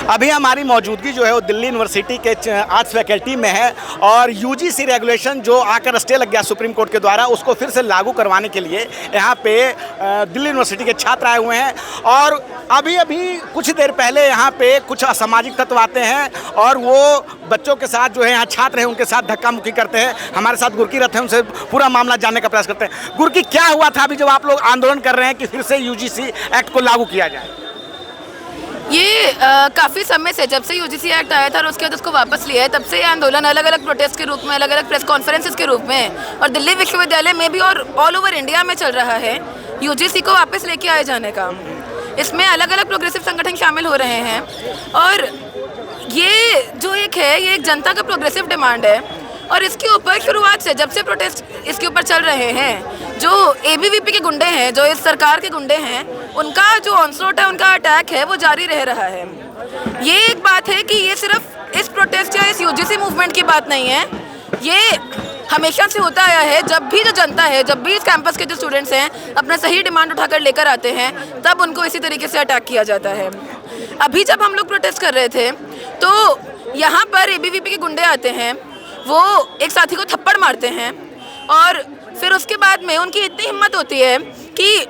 अभी हमारी मौजूदगी जो है वो दिल्ली यूनिवर्सिटी के आर्ट्स फैकल्टी में है और यूजीसी रेगुलेशन जो आकर स्टे लग गया सुप्रीम कोर्ट के द्वारा, उसको फिर से लागू करवाने के लिए यहाँ पे दिल्ली यूनिवर्सिटी के छात्र आए हुए हैं। और अभी अभी कुछ देर पहले यहाँ पे कुछ असामाजिक तत्व आते हैं और वो बच्चों के साथ जो है यहाँ छात्र हैं उनके साथ धक्का मुक्की करते हैं। हमारे साथ गुरकी रथ हैं, उनसे पूरा मामला जानने का प्रयास करते हैं। गुरकी, क्या हुआ था अभी जब आप लोग आंदोलन कर रहे हैं कि फिर से यूजीसी एक्ट को लागू किया जाए? ये काफ़ी समय से, जब से यूजीसी एक्ट आया था और उसके बाद उसको वापस लिया है, तब से ये आंदोलन अलग अलग प्रोटेस्ट के रूप में, अलग अलग प्रेस कॉन्फ्रेंसेस के रूप में और दिल्ली विश्वविद्यालय में भी और ऑल ओवर इंडिया में चल रहा है यूजीसी को वापस लेके आए जाने का। इसमें अलग अलग प्रोग्रेसिव संगठन शामिल हो रहे हैं और ये जो एक है, ये एक जनता का प्रोग्रेसिव डिमांड है और इसके ऊपर शुरुआत से, जब से प्रोटेस्ट इसके ऊपर चल रहे हैं, जो एबीवीपी के गुंडे हैं, जो इस सरकार के गुंडे हैं, उनका जो ऑनस्लॉट है, उनका अटैक है, वो जारी रह रहा है। ये एक बात है कि ये सिर्फ इस प्रोटेस्ट या इस यूजीसी मूवमेंट की बात नहीं है, ये हमेशा से होता आया है। जब भी जो जनता है, जब भी इस कैंपस के जो स्टूडेंट्स हैं अपना सही डिमांड उठाकर लेकर आते हैं, तब उनको इसी तरीके से अटैक किया जाता है। अभी जब हम लोग प्रोटेस्ट कर रहे थे तो यहाँ पर एबीवीपी के गुंडे आते हैं, वो एक साथी को थप्पड़ मारते हैं और फिर उसके बाद में उनकी इतनी हिम्मत होती है कि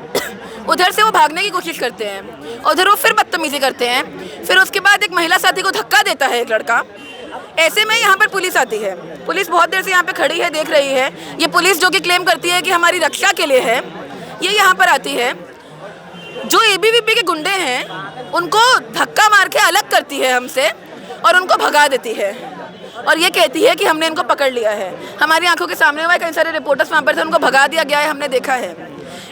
उधर से वो भागने की कोशिश करते हैं, उधर वो फिर बदतमीजी करते हैं। फिर उसके बाद एक महिला साथी को धक्का देता है एक लड़का। ऐसे में यहाँ पर पुलिस आती है। पुलिस बहुत देर से यहाँ पे खड़ी है, देख रही है। ये पुलिस जो कि क्लेम करती है कि हमारी रक्षा के लिए है, ये यहाँ पर आती है। जो एबीवीपी के गुंडे हैं उनको धक्का मार के अलग करती है हमसे और उनको भगा देती है और ये कहती है कि हमने इनको पकड़ लिया है। हमारी आंखों के सामने हुआ है, कई सारे रिपोर्टर्स वहाँ पर थे, उनको भगा दिया गया है, हमने देखा है।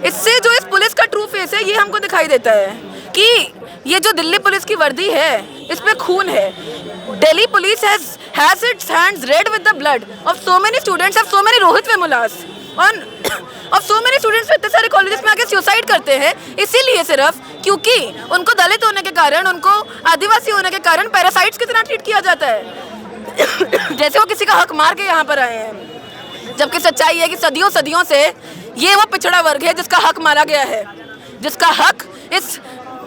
इससे जो इस पुलिस का ट्रू फेस है, ये हमको दिखाई देता है कि ये जो दिल्ली पुलिस की वर्दी है, इसमें खून है। Delhi police has its hands red with the blood of so many students, of so many Rohit Vemulas और so many students इतने सारे कॉलेजेस में आके सुसाइड करते हैं, इसीलिए सिर्फ क्योंकि उनको दलित होने के कारण, उनको आदिवासी होने के कारण पैरासाइट्स की तरह ट्रीट किया जाता है जैसे वो किसी का हक मार के यहाँ पर आए हैं। जबकि सच्चाई है कि सदियों सदियों से ये वो पिछड़ा वर्ग है जिसका हक मारा गया है, जिसका हक इस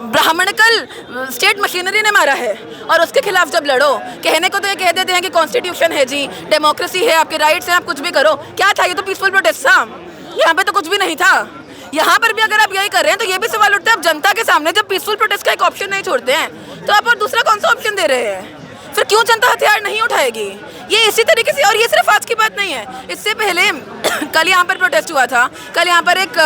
ब्राह्मणकल स्टेट मशीनरी ने मारा है। और उसके खिलाफ जब लड़ो, कहने को तो ये कह देते हैं कि कॉन्स्टिट्यूशन है जी, डेमोक्रेसी है, आपके राइट्स हैं, आप कुछ भी करो। क्या था? ये तो पीसफुल प्रोटेस्ट था, यहाँ पे तो कुछ भी नहीं था। यहाँ पर भी अगर आप यही कर रहे हैं तो ये भी सवाल उठता है, आप जनता के सामने जब पीसफुल प्रोटेस्ट का एक ऑप्शन नहीं छोड़ते हैं तो आप और दूसरा कौन सा ऑप्शन दे रहे हैं? फिर क्यों जनता हथियार नहीं उठाएगी? ये इसी तरीके से, और ये सिर्फ आज की बात नहीं है, इससे पहले कल यहाँ पर प्रोटेस्ट हुआ था। कल यहाँ पर एक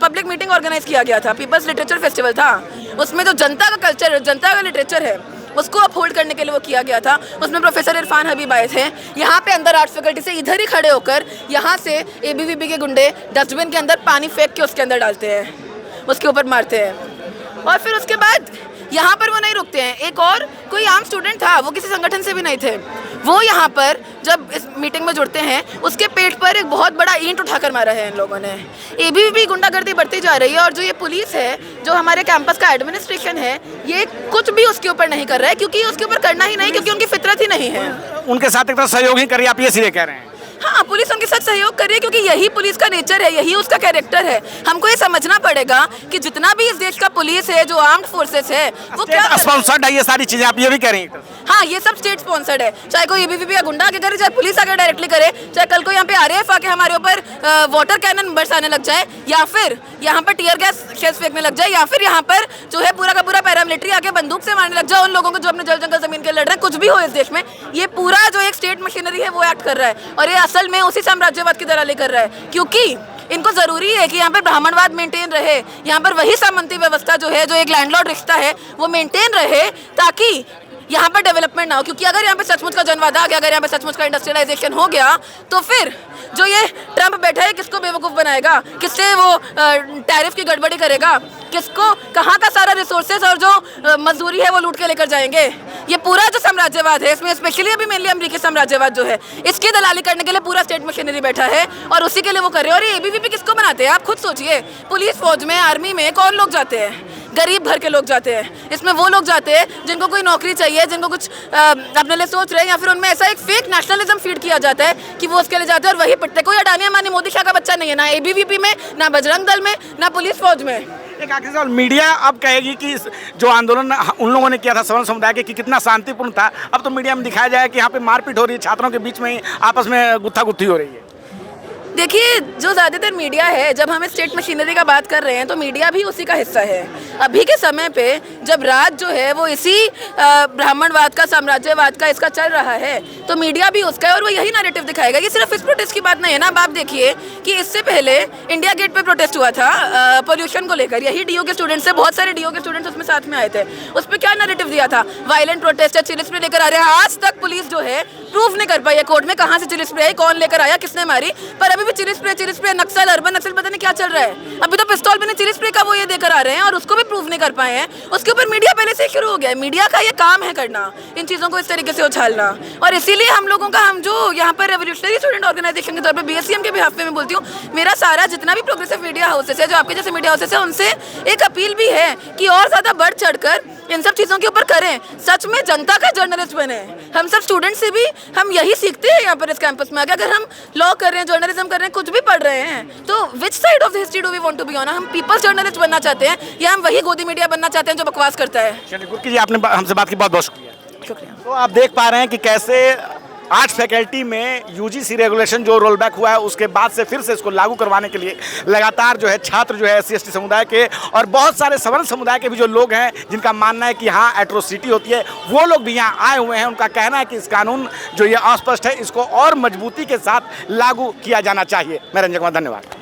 पब्लिक मीटिंग ऑर्गेनाइज किया गया था, पीपल्स लिटरेचर फेस्टिवल था। उसमें जो जनता का कल्चर, जनता का लिटरेचर है, उसको अपहोल्ड करने के लिए वो किया गया था। उसमें प्रोफेसर इरफान हबीब आए थे। यहाँ पे अंदर आर्ट्स फैकल्टी से इधर ही खड़े होकर यहाँ से एबीवीपी के गुंडे डस्टबिन के अंदर पानी फेंक के उसके अंदर डालते हैं, उसके ऊपर मारते हैं। और फिर उसके बाद यहाँ पर वो नहीं रुकते हैं। एक और कोई आम स्टूडेंट था, वो किसी संगठन से भी नहीं थे, वो यहाँ पर जब इस मीटिंग में जुड़ते हैं, उसके पेट पर एक बहुत बड़ा ईंट उठाकर मारा है इन लोगों ने। एबीवीपी गुंडागर्दी बढ़ती जा रही है और जो ये पुलिस है, जो हमारे कैंपस का एडमिनिस्ट्रेशन है, ये कुछ भी उसके ऊपर नहीं कर रहा है, क्योंकि उसके ऊपर करना ही नहीं, क्योंकि उनकी फितरत ही नहीं है। उनके साथ एक तरह सहयोग ही करिए, आप ये सीधे कह रहे हैं? हाँ, पुलिस उनके साथ सहयोग कर रही है क्योंकि यही पुलिस का नेचर है, यही उसका कैरेक्टर है। हमको ये समझना पड़ेगा कि जितना भी इस देश का पुलिस है, जो आर्म्ड फोर्सेस है, वो क्या स्पॉन्सर्ड है ये सारी चीजें, आप ये भी कह रही हैं? हाँ, ये सब स्टेट स्पॉन्सर्ड है। चाहे कोई एबीवीपी या गुंडा आके करे, चाहे पुलिस आके डायरेक्टली करे, चाहे कल को यहाँ पे आरएएफ आके हमारे ऊपर वाटर कैनन बरसाने लग जाए, या फिर यहाँ पर टीयर गैस शेल्स फेंकने लग जाए, या फिर यहाँ पर जो है पूरा का पूरा पैरामिलिट्री आके बंदूक से मारने लग जाए उन लोगों को जो अपने जल जंगल जमीन के लड़ रहे हैं। कुछ भी हो इस देश में, ये पूरा जो एक स्टेट मशीनरी है वो एक्ट कर रहा है और ये असल में उसी साम्राज्यवाद की तरह लेकर रहा है, क्योंकि इनको जरूरी है कि यहाँ पर ब्राह्मणवाद मेंटेन रहे, यहाँ पर वही सामंती व्यवस्था जो है, जो एक लैंडलॉर्ड रिश्ता है, वो मेंटेन रहे, ताकि यहाँ पर डेवलपमेंट ना हो। क्योंकि अगर यहाँ पे सचमुच का जनवाद आ गया, अगर यहाँ पे सचमुच का इंडस्ट्रियलाइजेशन हो गया, तो फिर जो ये ट्रम्प बैठा है, किसको बेवकूफ़ बनाएगा, किससे वो टैरिफ की गड़बड़ी करेगा, किसको कहाँ का सारा रिसोर्सेज और जो मजदूरी है वो लूट के लेकर जाएंगे। ये पूरा जो साम्राज्यवाद है, इसमें स्पेशली अभी मेनली अमेरिकी साम्राज्यवाद जो है, इसकी दलाली करने के लिए पूरा स्टेट मशीनरी बैठा है और उसी के लिए वो कर रहे हैं। और ये एबीवीपी किसको बनाते हैं? आप खुद सोचिए, पुलिस, फौज में, आर्मी में कौन लोग जाते हैं? गरीब घर के लोग जाते हैं, इसमें वो लोग जाते हैं जिनको कोई नौकरी चाहिए, जिनको कुछ अपने लिए सोच रहे हैं, या फिर उनमें ऐसा एक फेक नेशनलिज्म फीड किया जाता है कि वो उसके लिए जाते हैं और वही पिटते। कोई अडानी अम्बानी मोदी शाह का बच्चा नहीं है, ना एबीवीपी में, ना बजरंग दल में, ना पुलिस फौज में। एक आखिरी सवाल, मीडिया अब कहेगी कि जो आंदोलन उन लोगों ने किया था सवर्ण समुदाय के कि कितना शांतिपूर्ण था, अब तो मीडिया में दिखाया जाए कि यहाँ पे मारपीट हो रही है, छात्रों के बीच में ही आपस में गुत्थागुत्थी हो रही है। देखिए, जो ज़्यादातर मीडिया है, जब हम स्टेट मशीनरी का बात कर रहे हैं तो मीडिया भी उसी का हिस्सा है। अभी के समय पे जब राज जो है वो इसी ब्राह्मणवाद का, साम्राज्यवाद का इसका चल रहा है, तो मीडिया भी उसका है और वो यही नैरेटिव दिखाएगा। ये सिर्फ इस प्रोटेस्ट की बात नहीं है ना। अब आप देखिए कि इससे पहले इंडिया गेट पे प्रोटेस्ट हुआ था पोल्यूशन को लेकर, यही डीयू के स्टूडेंट्स से, बहुत सारे डीयू के स्टूडेंट्स उसमें साथ में आए थे। उस पर क्या नैरेटिव दिया था? वायलेंट प्रोटेस्ट है, चिली स्प्रे लेकर आ रहे हैं। आज तक पुलिस जो है प्रूफ नहीं कर पाई है कोर्ट में कहाँ से चिली स्प्रे आई, कौन लेकर आया, किसने मारी। पर अभी भी चिली स्प्रे नक्सल, अर्बन नक्सल, पता नहीं क्या चल रहा है। अभी तो पिस्तौल भी नहीं, चिली स्प्रे का वो ये देकर आ रहे हैं और उसको भी प्रूफ नहीं कर पाए हैं। उसके ऊपर मीडिया पहले से ही शुरू हो गया है। मीडिया का ये काम है करना, इन चीज़ों को इस तरीके से उछालना। और इसीलिए हम लोगों का, हम जो यहाँ पर रेवोल्यूशनरी स्टूडेंट ऑर्गेनाइजेशन के तौर पर बीएससीएम के बिहाफ पे मैं बोलती हूँ, मेरा सारा जितना भी प्रोग्रेसिव मीडिया हाउसेस है, जो आपके जैसे मीडिया हाउसेस है, उनसे एक अपील भी है कि और ज़्यादा बढ़ चढ़कर इन सब चीज़ों के ऊपर करें, सच में जनता का जर्नलिस्ट बने। हम सब स्टूडेंट से भी हम यही सीखते हैं यहाँ पर इस कैंपस में आके। अगर हम लॉ कर रहे हैं, जर्नलिज्म कर रहे हैं, कुछ भी पढ़ रहे हैं, तो which side of the history do we want to be on? हम पीपल्स जर्नलिस्ट बनना चाहते हैं या हम वही गोदी मीडिया बनना चाहते हैं जो बकवास करता है? चलिए गुरकी जी, आपने हमसे बात की, बहुत बहुत शुक्रिया। शुक्रिया। तो आप देख पा रहे हैं कि कैसे आर्ट्स फैकल्टी में यूजीसी रेगुलेशन जो रोल बैक हुआ है उसके बाद से फिर से इसको लागू करवाने के लिए लगातार जो है छात्र जो है SC/ST समुदाय के और बहुत सारे सवर्ण समुदाय के भी जो लोग हैं जिनका मानना है कि यहाँ एट्रोसिटी होती है, वो लोग भी यहाँ आए हुए हैं। उनका कहना है कि इस कानून जो ये अस्पष्ट है, इसको और मजबूती के साथ लागू किया जाना चाहिए। मैं रंजन कुमार, धन्यवाद।